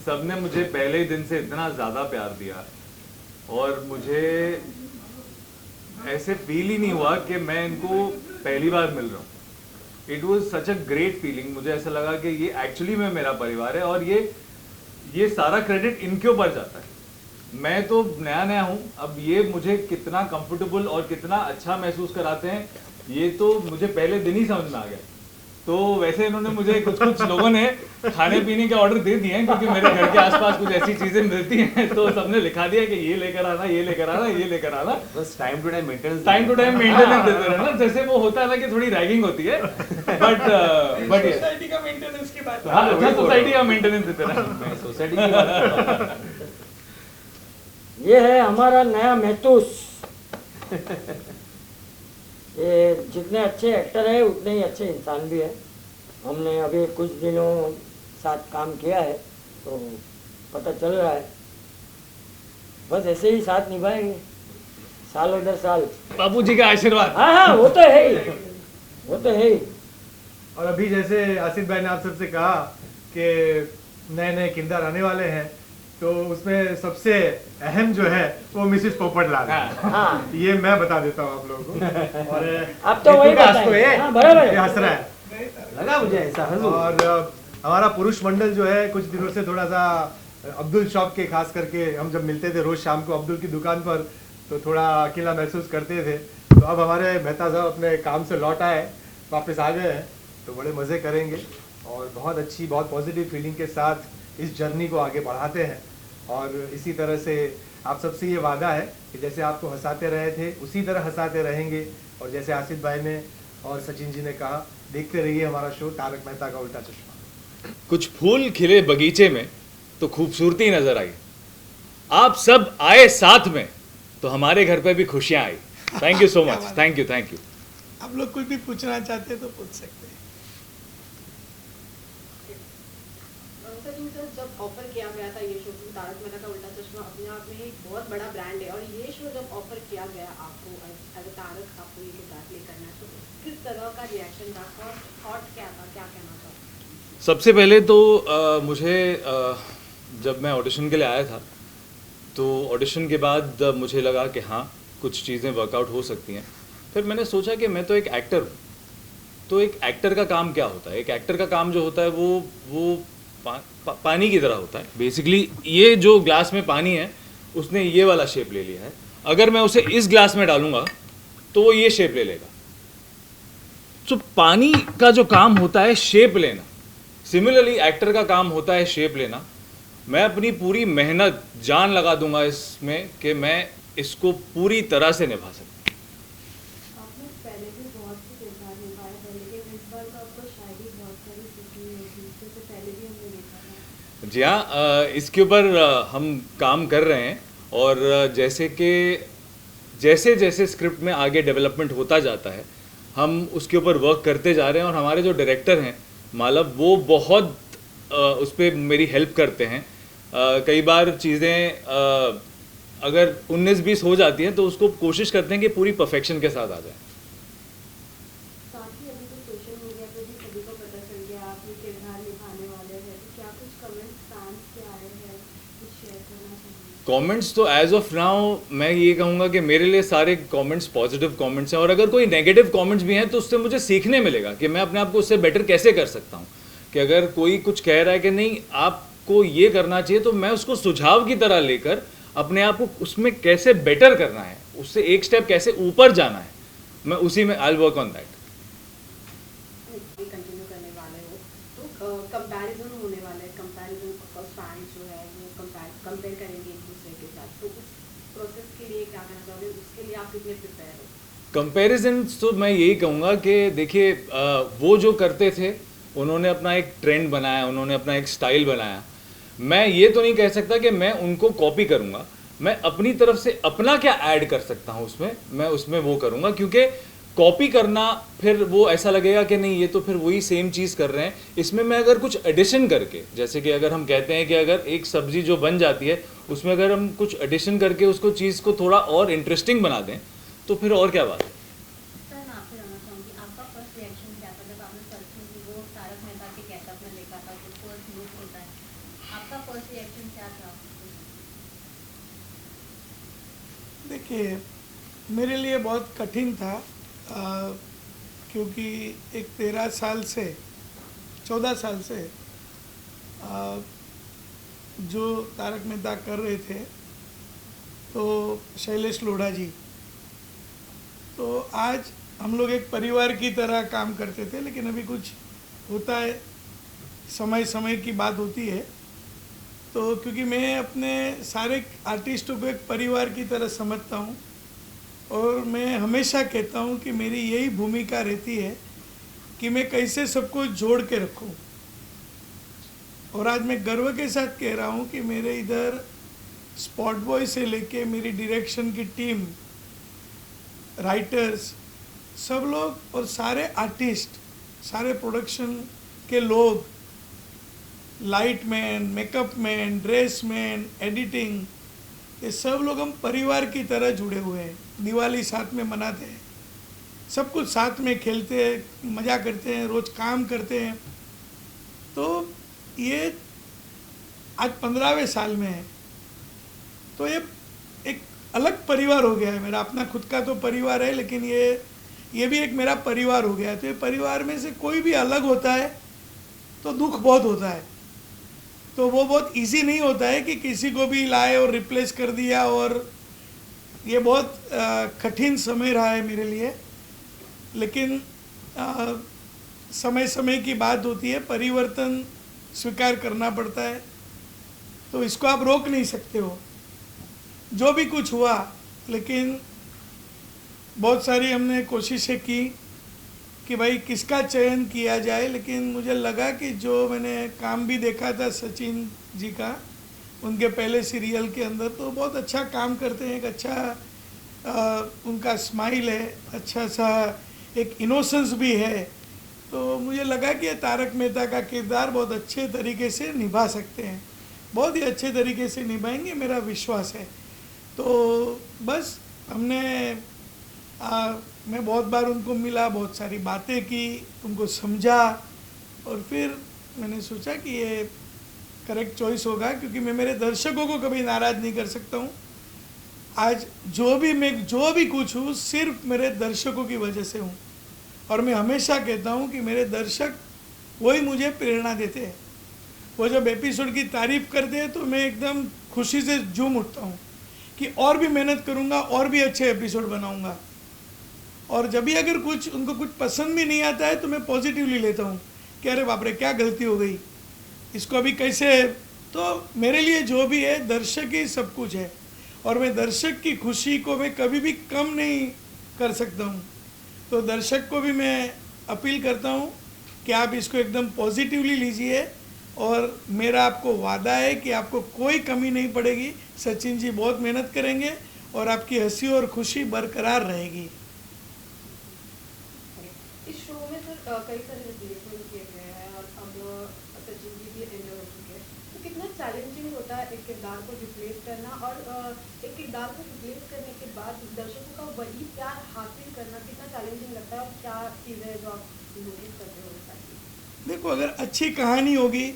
सबने मुझे पहले ही दिन से इतना ज़्यादा प्यार दिया और मुझे ऐसे फील ही नहीं हुआ कि मैं इनको पहली बार मिल रहा हूँ। It was such a great feeling. मुझे ऐसा लगा कि ये एक्चुअली में मेरा परिवार है और ये सारा क्रेडिट इनके ऊपर जाता है। मैं तो नया नया हूँ, अब ये मुझे कितना कंफर्टेबल और कितना अच्छा महसूस कराते हैं ये तो मुझे पहले दिन ही समझ में आ गया। तो वैसे इन्होंने मुझे कुछ लोगों ने खाने पीने के ऑर्डर दे दिए हैं क्योंकि मेरे घर के आसपास कुछ ऐसी चीजें मिलती हैं, तो सबने लिखा दिया कि ये लेकर आना, ये लेकर आना, ये लेकर आना। बस टाइम टू टाइम मेंटेनेंस देते रहना। जैसे वो होता है ना कि थोड़ी रैगिंग होती है, बट सोसाइटी का मेंटेनेंस की बात। हाँ, सोसाइटी का मेंटेनेंस देते रहना। सोसाइटी की बात। ये है हमारा नया महतूस। ये जितने अच्छे एक्टर है उतने ही अच्छे इंसान भी है। हमने अभी कुछ दिनों साथ काम किया है तो पता चल रहा है। बस ऐसे ही साथ निभाएंगे सालों दर साल। बाबू जी का आशीर्वाद। हाँ हाँ, वो तो है ही, वो तो है ही। और अभी जैसे आसिफ भाई ने आप सबसे कहा कि नए नए किरदार आने वाले हैं, तो उसमें सबसे अहम जो है वो मिसेस पोपटलाल है। हाँ, ये मैं बता देता हूँ आप लोगों को। और आप तो वही बताएं। हाँ, बराबर है। ये हंस रहा है, लगा मुझे ऐसा। और हमारा पुरुष मंडल जो है कुछ दिनों से थोड़ा सा अब्दुल शॉप के, खास करके हम जब मिलते थे रोज शाम को अब्दुल की दुकान पर, तो थोड़ा अकेला महसूस करते थे। तो अब हमारे मेहता साहब अपने काम से लौट आए, वापस आ गए हैं, तो बड़े मज़े करेंगे और बहुत अच्छी, बहुत पॉजिटिव फीलिंग के साथ इस जर्नी को आगे बढ़ाते हैं। और इसी तरह से आप सबसे ये वादा है कि जैसे आपको हंसाते रहे थे उसी तरह हंसाते रहेंगे। और जैसे आसिफ भाई ने और सचिन जी ने कहा, देखते रहिए हमारा शो तारक मेहता का उल्टा चश्मा। कुछ फूल खिले बगीचे में तो खूबसूरती नजर आई, आप सब आए साथ में तो हमारे घर पे भी खुशियां आई। Thank you so much. Thank you, thank you. आप लोग कुछ भी पूछना चाहते हैं तो पूछ सकते हैं। सर, जब ऑफर किया गया था ये शो, तारक मेहता का उल्टा चश्मा अपने आप में एक बहुत बड़ा ब्रांड है, और ये शो जब ऑफर किया गया आपको एज अ तारक, आपको ये किरदार प्ले करना है, तो किस तरह का रिएक्शन था और थॉट क्या था, क्या कहना था? सबसे पहले तो मुझे जब मैं ऑडिशन के लिए आया था तो ऑडिशन के बाद मुझे लगा कि हाँ कुछ चीज़ें वर्कआउट हो सकती हैं। फिर मैंने सोचा कि मैं तो एक एक्टर हूँ, तो एक एक्टर का काम क्या होता है? एक एक्टर का काम जो होता है वो पानी की तरह होता है। बेसिकली ये जो ग्लास में पानी है उसने ये वाला शेप ले लिया है, अगर मैं उसे इस ग्लास में डालूंगा तो वो ये शेप ले लेगा। तो पानी का जो काम होता है शेप लेना, सिमिलरली एक्टर का काम होता है शेप लेना। मैं अपनी पूरी मेहनत जान लगा दूंगा इसमें कि मैं इसको पूरी तरह से निभा सकूं। आपने पहले भी बहुत से किरदार निभाए हैं, लेकिन इस बार तो आपको शायद ही बहुत सारी सीखनी होगी, इससे पहले भी हमने देखा था। जी हाँ, इसके ऊपर हम काम कर रहे हैं और जैसे जैसे स्क्रिप्ट में आगे डेवलपमेंट होता जाता है हम उसके ऊपर वर्क करते जा रहे हैं। और हमारे जो डायरेक्टर हैं मालव, वो बहुत उस पर मेरी हेल्प करते हैं। कई बार चीज़ें अगर 19-20 हो जाती हैं तो उसको कोशिश करते हैं कि पूरी परफेक्शन के साथ आ जाए। साथ ही अभी तो सोशल मीडिया पे भी सभी को पता चल गया आप ये किरदार निभाने वाले हैं, तो क्या कुछ कमेंट्स फैंस के आए हैं, कुछ शेयर करना चाहिए? कमेंट्स तो एज ऑफ नाउ मैं ये कहूँगा कि मेरे लिए सारे कमेंट्स पॉजिटिव कमेंट्स हैं, और अगर कोई नेगेटिव कमेंट्स भी हैं तो उससे मुझे सीखने मिलेगा कि मैं अपने आप को उससे बेटर कैसे कर सकता हूँ। कि अगर कोई कुछ कह रहा है कि नहीं आपको ये करना चाहिए, तो मैं उसको सुझाव की तरह लेकर अपने आप को उसमें कैसे बेटर करना है, उससे एक स्टेप कैसे ऊपर जाना है, मैं उसी में I work on that. Continue करने वाले हो तो कंपैरिजन होने वाला है, कंपैरिजन ऑफकोर्स फैंस जो है वो कंपेयर करेंगे एक दूसरे के साथ, तो उस प्रोसेस के लिए क्या करना चाहोगे, उसके लिए आप कितने प्रिपेयर हो? कंपैरिजन तो मैं यही कहूँगा कि देखिए वो जो करते थे उन्होंने अपना एक ट्रेंड बनाया, उन्होंने अपना एक स्टाइल बनाया। मैं ये तो नहीं कह सकता कि मैं उनको कॉपी करूँगा, मैं अपनी तरफ से अपना क्या ऐड कर सकता हूँ उसमें, मैं उसमें वो करूँगा। क्योंकि कॉपी करना फिर वो ऐसा लगेगा कि नहीं ये तो फिर वही सेम चीज़ कर रहे हैं। इसमें मैं अगर कुछ एडिशन करके, जैसे कि अगर हम कहते हैं कि अगर एक सब्जी जो बन जाती है उसमें अगर हम कुछ एडिशन करके उसको चीज़ को थोड़ा और इंटरेस्टिंग बना दें तो फिर और क्या बात है। सर मैं आपसे जानना चाहूँगी आपका फर्स्ट रिएक्शन क्या था जब आपने सर्च में वो तारक मेहता के गेटअप में देखा था, जो फर्स्ट लुक होता है? आपका फर्स्ट रिएक्शन क्या था? देखिए, मेरे लिए बहुत कठिन था, क्योंकि एक 13 साल से 14 साल से जो तारक मेहता कर रहे थे, तो शैलेश लोढ़ा जी, तो आज हम लोग एक परिवार की तरह काम करते थे। लेकिन अभी कुछ होता है, समय समय की बात होती है, तो क्योंकि मैं अपने सारे आर्टिस्टों को एक परिवार की तरह समझता हूँ, और मैं हमेशा कहता हूँ कि मेरी यही भूमिका रहती है कि मैं कैसे सबको जोड़ के रखूँ। और आज मैं गर्व के साथ कह रहा हूँ कि मेरे इधर स्पॉट बॉय से लेके मेरी डायरेक्शन की टीम, राइटर्स, सब लोग और सारे आर्टिस्ट, सारे प्रोडक्शन के लोग, light man, makeup man, dress man, editing, ये सब लोग हम परिवार की तरह जुड़े हुए हैं। दिवाली साथ में मनाते हैं, सब कुछ साथ में खेलते हैं, मज़ा करते हैं, रोज़ काम करते हैं। तो ये आज 15वें साल में है, तो ये एक अलग परिवार हो गया है मेरा। अपना खुद का तो परिवार है, लेकिन ये भी एक मेरा परिवार हो गया है। तो ये परिवार में से कोई भी अलग होता है तो दुख बहुत होता है। तो वो बहुत इजी नहीं होता है कि किसी को भी लाए और रिप्लेस कर दिया, और ये बहुत कठिन समय रहा है मेरे लिए। लेकिन समय समय की बात होती है, परिवर्तन स्वीकार करना पड़ता है, तो इसको आप रोक नहीं सकते हो। जो भी कुछ हुआ, लेकिन बहुत सारी हमने कोशिशें की कि भाई किसका चयन किया जाए। लेकिन मुझे लगा कि जो मैंने काम भी देखा था सचिन जी का, उनके पहले सीरियल के अंदर, तो बहुत अच्छा काम करते हैं। एक अच्छा उनका स्माइल है, अच्छा सा एक इनोसेंस भी है। तो मुझे लगा कि तारक मेहता का किरदार बहुत अच्छे तरीके से निभा सकते हैं, बहुत ही अच्छे तरीके से निभाएंगे, मेरा विश्वास है। तो बस हमने मैं बहुत बार उनको मिला, बहुत सारी बातें की, उनको समझा, और फिर मैंने सोचा कि ये करेक्ट चॉइस होगा, क्योंकि मैं मेरे दर्शकों को कभी नाराज़ नहीं कर सकता हूँ। आज जो भी कुछ हूँ, सिर्फ मेरे दर्शकों की वजह से हूँ। और मैं हमेशा कहता हूँ कि मेरे दर्शक वही मुझे प्रेरणा देते हैं। वो जब एपिसोड की तारीफ़ करते हैं तो मैं एकदम खुशी से झूम उठता हूँ कि और भी मेहनत करूँगा, और भी अच्छे एपिसोड बनाऊँगा। और जब भी अगर उनको कुछ पसंद भी नहीं आता है, तो मैं पॉजिटिवली लेता हूँ कि अरे बाप रे, क्या गलती हो गई, इसको अभी कैसे। तो मेरे लिए जो भी है, दर्शक ही सब कुछ है, और मैं दर्शक की खुशी को मैं कभी भी कम नहीं कर सकता हूँ। तो दर्शक को भी मैं अपील करता हूँ कि आप इसको एकदम पॉजिटिवली लीजिए, और मेरा आपको वादा है कि आपको कोई कमी नहीं पड़ेगी। सचिन जी बहुत मेहनत करेंगे, और आपकी हंसी और खुशी बरकरार रहेगी। इस शो में सर कई सारे रिप्लेसमेंट किए गए हैं, और अब सचिन जी भी एंटर हो चुके हैं। तो कितना चैलेंजिंग होता है एक किरदार को रिप्लेस करना, और एक किरदार को रिप्लेस करने के बाद दर्शकों का वही प्यार हासिल करना कितना चैलेंजिंग लगता है, और क्या चीज़ें हैं जो आप नोटिस करते हो? देखो, अगर अच्छी कहानी होगी,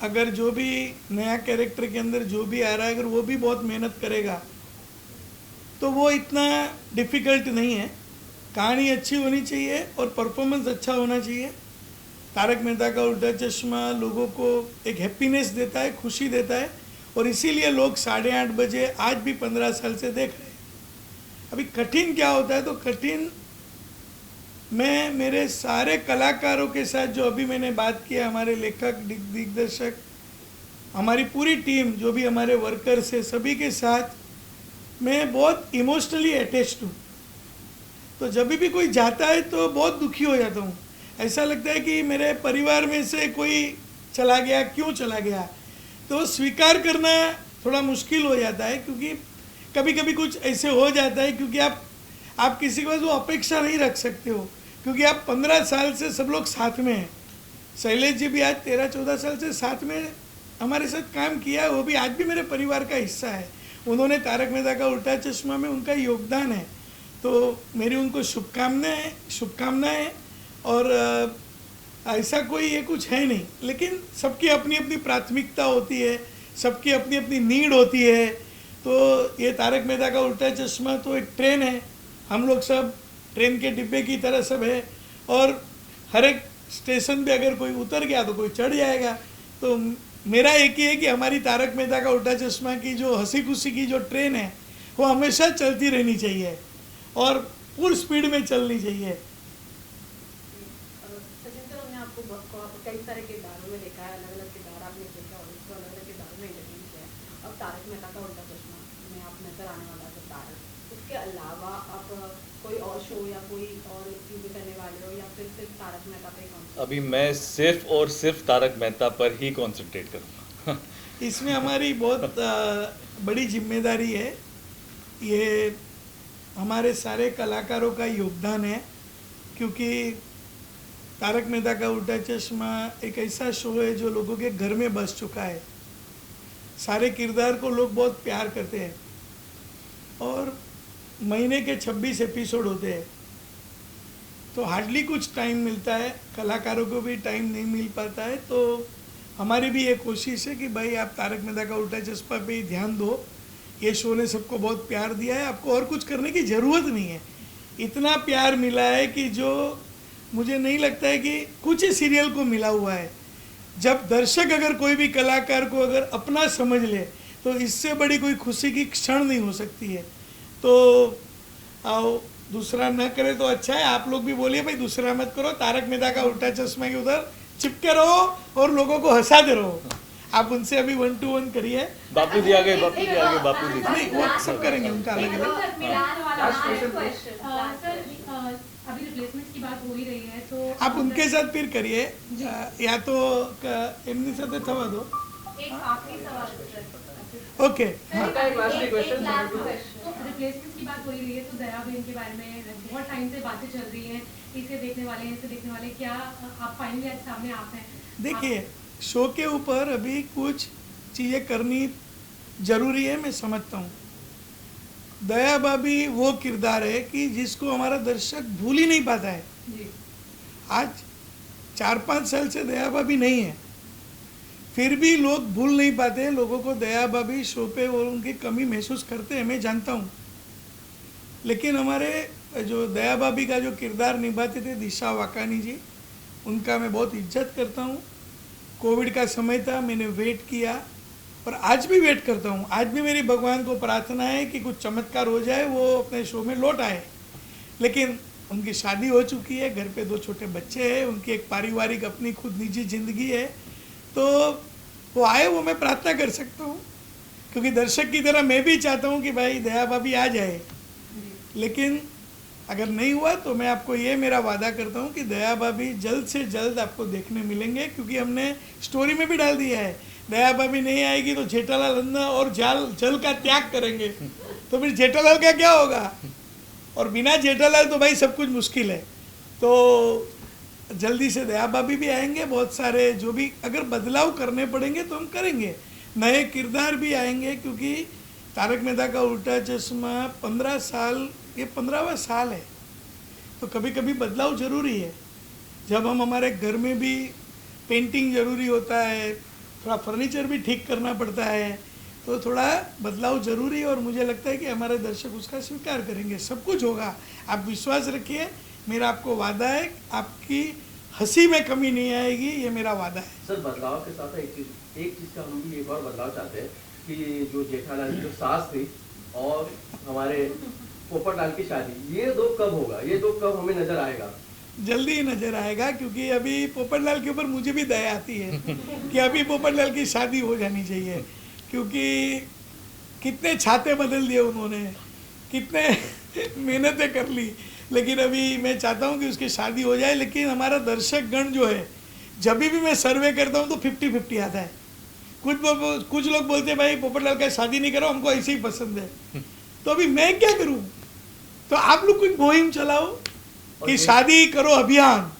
अगर जो भी नया कैरेक्टर के अंदर जो भी आ रहा है, अगर वो भी बहुत मेहनत करेगा, तो वो इतना डिफ़िकल्ट नहीं है। कहानी अच्छी होनी चाहिए और परफॉर्मेंस अच्छा होना चाहिए। तारक मेहता का उल्टा चश्मा लोगों को एक हैप्पीनेस देता है, खुशी देता है, और इसीलिए लोग 8:30 बजे आज भी 15 साल से देख रहे हैं। अभी कठिन क्या होता है, तो कठिन मैं मेरे सारे कलाकारों के साथ जो अभी मैंने बात किया, हमारे लेखक, दिग्दर्शक, हमारी पूरी टीम, जो भी हमारे वर्कर्स है, सभी के साथ मैं बहुत इमोशनली अटैच्ड हूँ। तो जब भी कोई जाता है तो बहुत दुखी हो जाता हूँ। ऐसा लगता है कि मेरे परिवार में से कोई चला गया, क्यों चला गया। तो स्वीकार करना थोड़ा मुश्किल हो जाता है, क्योंकि कभी कभी कुछ ऐसे हो जाता है, क्योंकि आप किसी के पास वो अपेक्षा नहीं रख सकते हो, क्योंकि आप 15 साल से सब लोग साथ में हैं। शैलेश जी भी आज 13-14 साल से साथ में हमारे साथ काम किया है, वो भी आज भी मेरे परिवार का हिस्सा है। उन्होंने तारक मेहता का उल्टा चश्मा में उनका योगदान है, तो मेरी उनको शुभकामनाएं। और ऐसा कोई ये कुछ है नहीं, लेकिन सबकी अपनी अपनी प्राथमिकता होती है, सबकी अपनी अपनी नीड होती है। तो ये तारक मेहता का उल्टा चश्मा तो एक ट्रेन है, हम लोग सब ट्रेन के डिब्बे की तरह सब है, और हर एक स्टेशन पे अगर कोई उतर गया तो कोई चढ़ जाएगा। तो मेरा एक ही है कि हमारी तारक मेहता का उल्टा चश्मा की जो हंसी खुशी की जो ट्रेन है वो हमेशा चलती रहनी चाहिए और फुल स्पीड में चलनी चाहिए। सचिन सर, हमने आपको कई सारे किरदारों में देखा है, अलग अलग किरदार आपने देखा और उसको अलग अलग किरदारों में इंटरव्यू किया है। अब तारक मेहता का उल्टा चश्मा में आप नजर आने वाला है तारक, उसके अलावा आप कोई और शो या कोई और चीज़ें करने वाले हो या फिर सिर्फ तारक मेहता पे कॉन्सेंट्रेट? अभी मैं सिर्फ और सिर्फ तारक मेहता पर ही कंसंट्रेट करूँगा। इसमें हमारी बहुत बड़ी जिम्मेदारी है, ये हमारे सारे कलाकारों का योगदान है, क्योंकि तारक मेहता का उल्टा चश्मा एक ऐसा शो है जो लोगों के घर में बस चुका है। सारे किरदार को लोग बहुत प्यार करते हैं और महीने के 26 एपिसोड होते हैं, तो हार्डली कुछ टाइम मिलता है, कलाकारों को भी टाइम नहीं मिल पाता है। तो हमारी भी ये कोशिश है कि भाई आप तारक मेहता का उल्टा चश्मा पे ही ध्यान दो, ये शो ने सबको बहुत प्यार दिया है, आपको और कुछ करने की ज़रूरत नहीं है। इतना प्यार मिला है कि जो मुझे नहीं लगता है कि कुछ ही सीरियल को मिला हुआ है। जब दर्शक अगर कोई भी कलाकार को अगर अपना समझ ले तो इससे बड़ी कोई खुशी की क्षण नहीं हो सकती है। तो आओ, दूसरा न करे तो अच्छा है, आप लोग भी बोलिए भाई दूसरा मत करो, तारक मेहता का उल्टा चश्मा के उधर चिपके रहो और लोगों को हंसाते रहो। आप उनसे अभी 1 to 1 करिए। बापू जी आ गए, बापू जी आ गए, बापू जी। नहीं, वो सब करेंगे उनका अलग अलग। सर, अभी रिप्लेसमेंट की बात हो ही रही है, तो आप उनके साथ फिर करिए, या तो एमनी साथ थवा दो। एक आखिरी सवाल है सर। ओके, हाँ। रिप्लेसमेंट की बात हो ही रही है, तो दया बहन के बारे में बहुत टाइम से बातें चल रही हैं, इसे देखने वाले हैं, इसे देखने वाले, क्या आप फाइनली आज सामने आप हैं? देखिए, शो के ऊपर अभी कुछ चीज़ें करनी जरूरी है, मैं समझता हूँ। दया भाभी वो किरदार है कि जिसको हमारा दर्शक भूल ही नहीं पाता है। जी। आज 4-5 साल से दया भाभी नहीं है, फिर भी लोग भूल नहीं पाते। लोगों को दया भाभी शो पे वो उनकी कमी महसूस करते हैं, मैं जानता हूँ। लेकिन हमारे जो दया भाभी का जो किरदार निभाते थे दिशा वाकानी जी, उनका मैं बहुत इज्जत करता हूँ। कोविड का समय था, मैंने वेट किया और आज भी वेट करता हूँ। आज भी मेरी भगवान को प्रार्थना है कि कुछ चमत्कार हो जाए, वो अपने शो में लौट आए। लेकिन उनकी शादी हो चुकी है, घर पे 2 छोटे बच्चे हैं, उनकी एक पारिवारिक अपनी खुद निजी ज़िंदगी है, तो वो आए, वो मैं प्रार्थना कर सकता हूँ। क्योंकि दर्शक की तरह मैं भी चाहता हूँ कि भाई दया भाभी आ जाए, लेकिन अगर नहीं हुआ तो मैं आपको ये मेरा वादा करता हूँ कि दया भाभी जल्द से जल्द आपको देखने मिलेंगे। क्योंकि हमने स्टोरी में भी डाल दिया है, दया भाभी नहीं आएगी तो जेठालाल अन्ना और जल का त्याग करेंगे, तो फिर जेठालाल का क्या होगा? और बिना जेठालाल तो भाई सब कुछ मुश्किल है। तो जल्दी से दया भाभी भी आएंगे, बहुत सारे जो भी अगर बदलाव करने पड़ेंगे तो हम करेंगे, नए किरदार भी आएंगे। क्योंकि तारक मेहता का उल्टा चश्मा 15 साल, ये 15वां साल है, तो कभी कभी बदलाव ज़रूरी है। जब हम हमारे घर में भी पेंटिंग ज़रूरी होता है, थोड़ा फर्नीचर भी ठीक करना पड़ता है, तो थोड़ा बदलाव ज़रूरी है। और मुझे लगता है कि हमारे दर्शक उसका स्वीकार करेंगे, सब कुछ होगा, आप विश्वास रखिए। मेरा आपको वादा है, आपकी हंसी में कमी नहीं आएगी, ये मेरा वादा है। सर, बदलाव के साथ एक चीज़ का हम भी एक और बदलाव चाहते हैं कि जो जेठालाल की जो सास थी और हमारे पोपटलाल की शादी, ये 2 कब होगा? ये 2 कब हमें नजर आएगा? जल्दी ही नजर आएगा, क्योंकि अभी पोपटलाल के ऊपर मुझे भी दया आती है कि अभी पोपटलाल की शादी हो जानी चाहिए। क्योंकि कितने छाते बदल दिए उन्होंने, कितने मेहनतें कर ली, लेकिन अभी मैं चाहता हूँ कि उसकी शादी हो जाए। लेकिन हमारा दर्शक गण जो है, जब भी मैं सर्वे करता हूँ तो 50-50 आता है। कुछ लोग बोलते हैं भाई पोपटलाल का शादी नहीं करो, हमको ऐसे ही पसंद है। तो अभी मैं क्या करूँ? तो आप लोग कुछ मुहिम चलाओ कि शादी करो अभियान,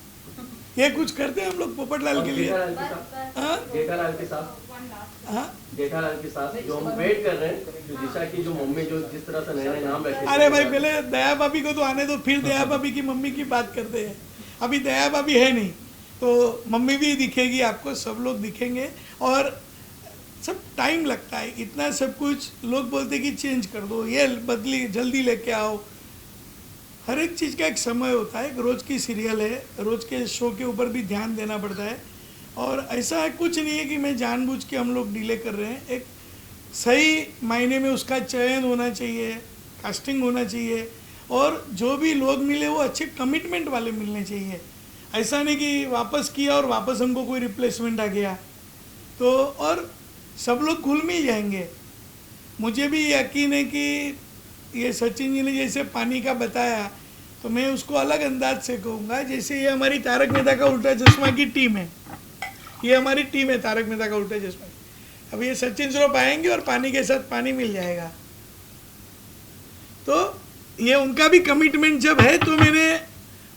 ये कुछ करते हैं हम लोग पोपटलाल के लिए। जेठालाल के साथ जेठालाल के साथ जो हम वेट कर रहे हैं, जो दिशा की जो मम्मी जो जिस तरह से नए नाम रखे। अरे भाई पहले दया भाभी को तो आने दो, फिर दया भाभी की मम्मी की बात करते हैं। अभी दया भाभी है नहीं, तो मम्मी भी दिखेगी आपको, सब लोग दिखेंगे। और सब टाइम लगता है, इतना सब कुछ लोग बोलते कि चेंज कर दो, ये बदली जल्दी लेके आओ। हर एक चीज़ का एक समय होता है। एक रोज़ की सीरियल है, रोज़ के शो के ऊपर भी ध्यान देना पड़ता है। और ऐसा कुछ नहीं है कि मैं जानबूझ के हम लोग डिले कर रहे हैं। एक सही मायने में उसका चयन होना चाहिए, कास्टिंग होना चाहिए, और जो भी लोग मिले वो अच्छे कमिटमेंट वाले मिलने चाहिए। ऐसा नहीं कि वापस किया और वापस हमको कोई रिप्लेसमेंट आ गया तो, और सब लोग घुल मिल जाएंगे। मुझे भी यकीन है कि ये सचिन जी ने जैसे पानी का बताया, तो मैं उसको अलग अंदाज से कहूँगा। जैसे ये हमारी तारक मेहता का उल्टा चश्मा की टीम है, ये हमारी टीम है तारक मेहता का उल्टा चश्मा। अब ये सचिन श्रॉफ आएंगे और पानी के साथ पानी मिल जाएगा। तो ये उनका भी कमिटमेंट जब है, तो मैंने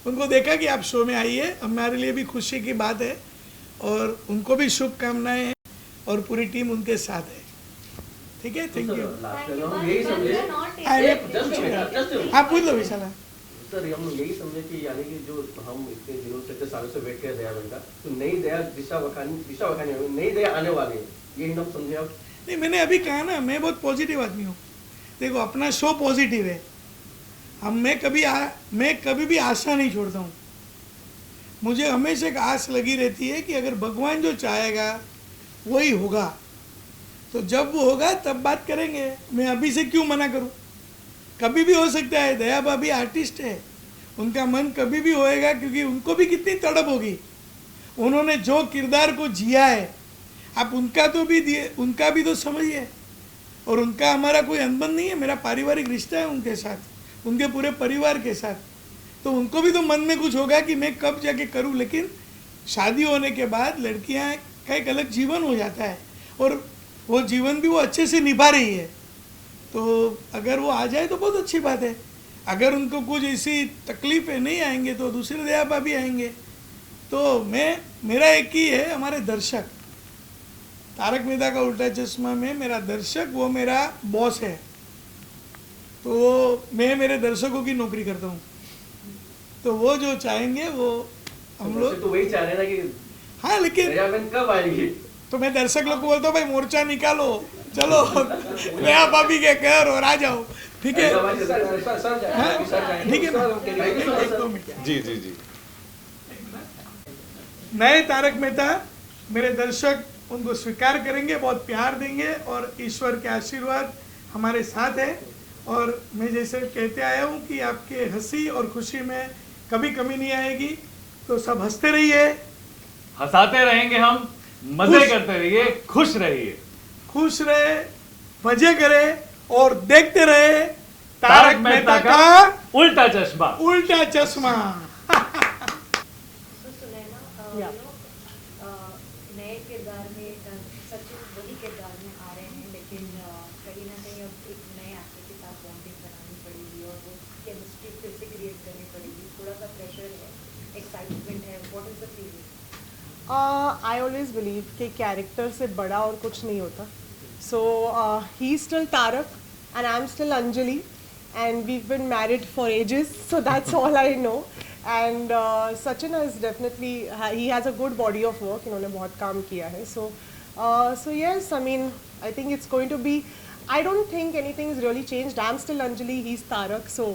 उनको देखा कि आप शो में आइए, हमारे लिए भी खुशी की बात है। और उनको भी शुभकामनाएं हैं और पूरी टीम उनके साथ है। ठीक है, थैंक यू। यही समझे आप पूछ लो विशाला। सर, हम लोग यही समझे कि यानी कि जो हम इतने दिनों से, इतने सालों से वेट कर दया बन का, तो नई दया दिशा वखानी नई दया आने वाली है, ये हम समझे। आप नहीं, मैंने अभी कहा ना, मैं बहुत पॉजिटिव आदमी हूँ। देखो, अपना शो पॉजिटिव है। मैं कभी भी आशा नहीं छोड़ता हूँ। मुझे हमेशा एक आस लगी रहती है कि अगर भगवान जो चाहेगा वही होगा, तो जब वो होगा तब बात करेंगे। मैं अभी से क्यों मना करूँ? कभी भी हो सकता है। दया भाभी आर्टिस्ट है, उनका मन कभी भी होएगा, क्योंकि उनको भी कितनी तड़प होगी। उन्होंने जो किरदार को जिया है, आप उनका भी तो समझिए। और उनका हमारा कोई अनबन नहीं है, मेरा पारिवारिक रिश्ता है उनके साथ, उनके पूरे परिवार के साथ। तो उनको भी तो मन में कुछ होगा कि मैं कब जाके करूं। लेकिन शादी होने के बाद लड़कियां का एक अलग जीवन हो जाता है, और वो जीवन भी वो अच्छे से निभा रही है। तो अगर वो आ जाए तो बहुत अच्छी बात है। अगर उनको कुछ ऐसी तकलीफें नहीं आएंगे तो दूसरे दया भाभी आएंगे। तो मेरा एक ही है, हमारे दर्शक, तारक मेहता का उल्टा चश्मा में मेरा दर्शक वो मेरा बॉस है। तो मैं मेरे दर्शकों की नौकरी करता हूँ, तो वो जो चाहेंगे वो हम लोग तो वही चाह रहे ना कि हाँ, लेकिन कब आएगी। तो मैं दर्शक लोग को बोलता हूँ, भाई मोर्चा निकालो, चलो नया भाभी के घर और आ जाओ। ठीक है, ठीक है ना? जी जी जी। नए तारक मेहता मेरे दर्शक उनको स्वीकार करेंगे, बहुत प्यार देंगे, और ईश्वर के आशीर्वाद हमारे साथ है। और मैं जैसे कहते आया हूँ कि आपके हंसी और खुशी में कभी कमी नहीं आएगी। तो सब हंसते रहिए, हंसाते रहेंगे हम, मजे करते रहिए, खुश रहिए, खुश रहे, मजे करे और देखते रहे तारक मेहता का उल्टा चश्मा। उल्टा चश्मा। तो सुनैना, नए किरदार में सचिन वही किरदार में आ रहे हैं, लेकिन कहीं ना कहीं अब एक नए एक्टर के साथ बॉन्डिंग बनानी पड़ेगी और वो केमिस्ट्री फिर से क्रिएट करनी पड़ेगी। थोड़ा सा प्रेशर है, एक्साइटमेंट है, what is the feeling? I always believe कि कैरेक्टर से बड़ा और कुछ नहीं होता. So he still Tarak and I'm still Anjali, and we've been married for ages, so that's all I know. And Sachin is definitely, he has a good body of work, इन्होंने बहुत काम किया है. So yes, I mean, I think it's going to be, I don't think anything's really changed. I'm still Anjali, he's Tarak, so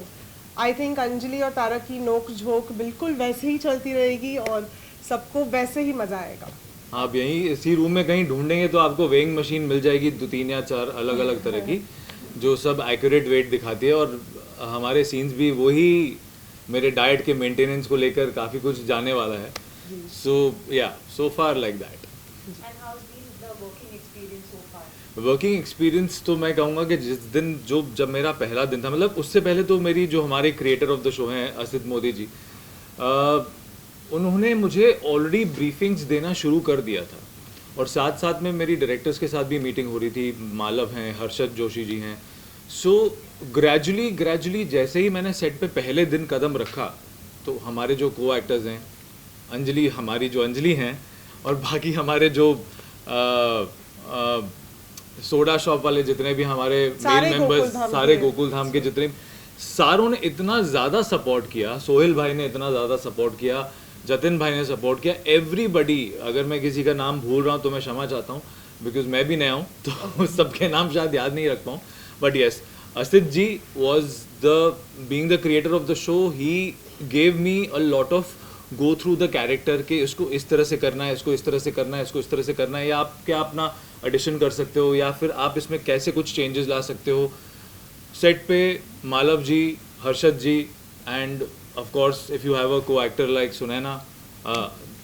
I think Anjali और तारक की नोक झोंक बिल्कुल वैसे ही चलती रहेगी और सबको वैसे ही मजा आएगा. आप यहीं इसी रूम में कहीं ढूंढेंगे तो आपको वेइंग मशीन मिल जाएगी 2-3 या 4 अलग अलग तरह की, जो सब एक्यूरेट वेट दिखाती है. और हमारे सीन्स भी वही मेरे डाइट के मेंटेनेंस को लेकर काफ़ी कुछ जाने वाला है. So yeah so far like that. And how's been the working experience so far? Working experience तो मैं कहूँगा कि जिस दिन जब मेरा पहला दिन था, मतलब उससे पहले तो मेरी जो हमारे क्रिएटर ऑफ द शो हैं असित मोदी जी, उन्होंने मुझे ऑलरेडी ब्रीफिंग्स देना शुरू कर दिया था. और साथ साथ में मेरी डायरेक्टर्स के साथ भी मीटिंग हो रही थी. मालव हैं, हर्षद जोशी जी हैं. सो ग्रेजुअली जैसे ही मैंने सेट पे पहले दिन कदम रखा तो हमारे जो को एक्टर्स हैं, अंजलि हमारी जो अंजलि हैं और बाकी हमारे जो सोडा शॉप वाले जितने भी हमारे मेन मेंबर्स, सारे गोकुल धाम के जितने, सारों ने इतना ज़्यादा सपोर्ट किया. सोहेल भाई ने इतना ज़्यादा सपोर्ट किया. जतिन भाई ने सपोर्ट किया, एवरीबडी, अगर मैं किसी का नाम भूल रहा हूँ तो मैं क्षमा चाहता हूँ, बिकॉज मैं भी नया हूँ तो सबके नाम शायद याद नहीं रख पाऊँ, but yes, Asit ji was being the creator of the show, he gave me a lot of go through the character के इसको इस तरह से करना है, इसको इस तरह से करना है, इसको इस तरह से करना है, या आप क्या अपना एडिशन कर सकते हो, या फिर आप इसमें कैसे कुछ चेंजेस ला सकते हो. सेट पे Malav ji, Harshad ji, and of course if you have a co actor like Sunaina,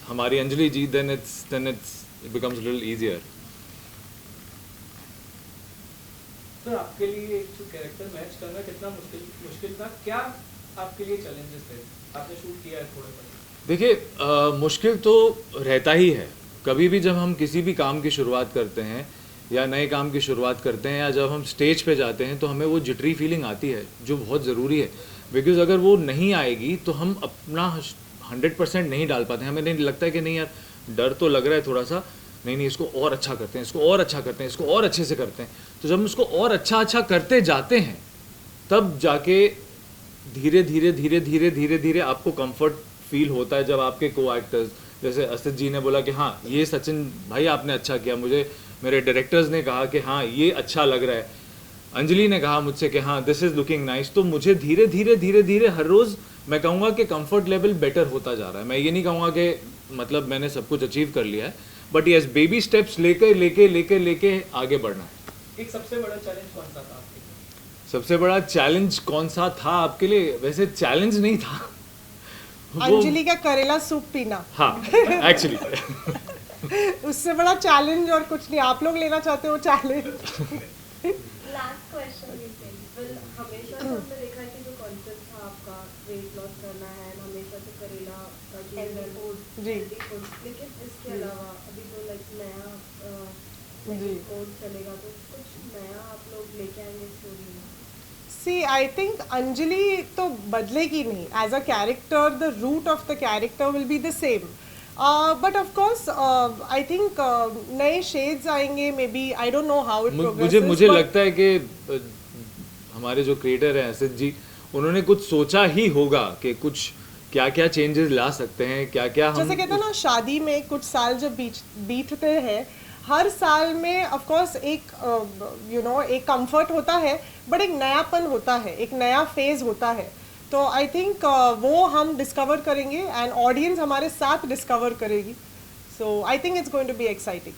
हमारी Anjali ji, then it becomes little easier. Sir आपके लिए एक जो कैरेक्टर मैच करना कितना मुश्किल था, क्या आपके लिए चैलेंजेस थे, आपने शूट किया है थोड़े पर? देखिए मुश्किल तो रहता ही है. कभी भी जब हम किसी भी काम की शुरुआत करते हैं या नए काम की शुरुआत करते हैं, या जब हम स्टेज पे जाते हैं, तो हमें वो जिटरी फीलिंग आती है जो बहुत ज़रूरी है. बिकॉज अगर वो नहीं आएगी तो हम अपना 100% नहीं डाल पाते. हमें नहीं लगता है कि नहीं यार डर तो लग रहा है थोड़ा सा, नहीं इसको और अच्छा करते हैं, इसको और अच्छा करते हैं, इसको और अच्छे से करते हैं. तो जब हम उसको और अच्छा करते जाते हैं, तब जाके धीरे धीरे धीरे धीरे धीरे धीरे आपको कंफर्ट फील होता है. जब आपके को एक्टर्स, जैसे असित जी ने बोला कि हाँ ये सचिन भाई आपने अच्छा किया, मुझे मेरे डायरेक्टर्स ने कहा कि हाँ ये अच्छा लग रहा है, अंजलि ने कहा मुझसे कि हाँ दिस इज़ लुकिंग नाइस, तो मुझे धीरे धीरे धीरे धीरे हर रोज़ मैं कहूँगा कि कंफर्ट लेवल बेटर होता जा रहा है. मैं ये नहीं कहूँगा कि मतलब मैंने सब कुछ अचीव कर लिया है, बट यस बेबी स्टेप्स लेके आगे बढ़ना है. एक सबसे बड़ा चैलेंज कौन सा था आपके लिए? सबसे बड़ा चैलेंज कौन सा था आपके लिए? वैसे चैलेंज नहीं था, अंजलि का करेला सूप पीना. हाँ एक्चुअली उससे बड़ा चैलेंज और कुछ नहीं. आप लोग लेना चाहते हो चैलेंज? लास्ट क्वेश्चन हमेशा से हमने देखा है कि जो कॉन्सेप्ट था आपका वेट लॉस करना है, हमेशा से करेला जी, लेकिन इसके अलावा अभी तो लाइक नया जी कोर्स चलेगा, तो कुछ नया आप लोग लेके आएंगे स्टोरी में? See, I think अंजलि तो बदलेगी नहीं. As a character, the root of the character will be the same. But of course, I think नए shades आएंगे. Maybe I don't know how it progresses. मुझे but लगता है कि हमारे जो क्रिएटर हैं असित जी, उन्होंने कुछ सोचा ही होगा कि कुछ क्या क्या चेंजेस ला सकते हैं, क्या क्या हम जैसे कहते हैं ना, शादी में कुछ साल जब बीतते हैं, हर साल में ऑफ कोर्स एक एक कंफर्ट होता है, बट एक नयापन होता है, एक नया फेज होता है. तो आई थिंक वो हम डिस्कवर करेंगे एंड ऑडियंस हमारे साथ डिस्कवर करेगी. So I think it's going to be exciting.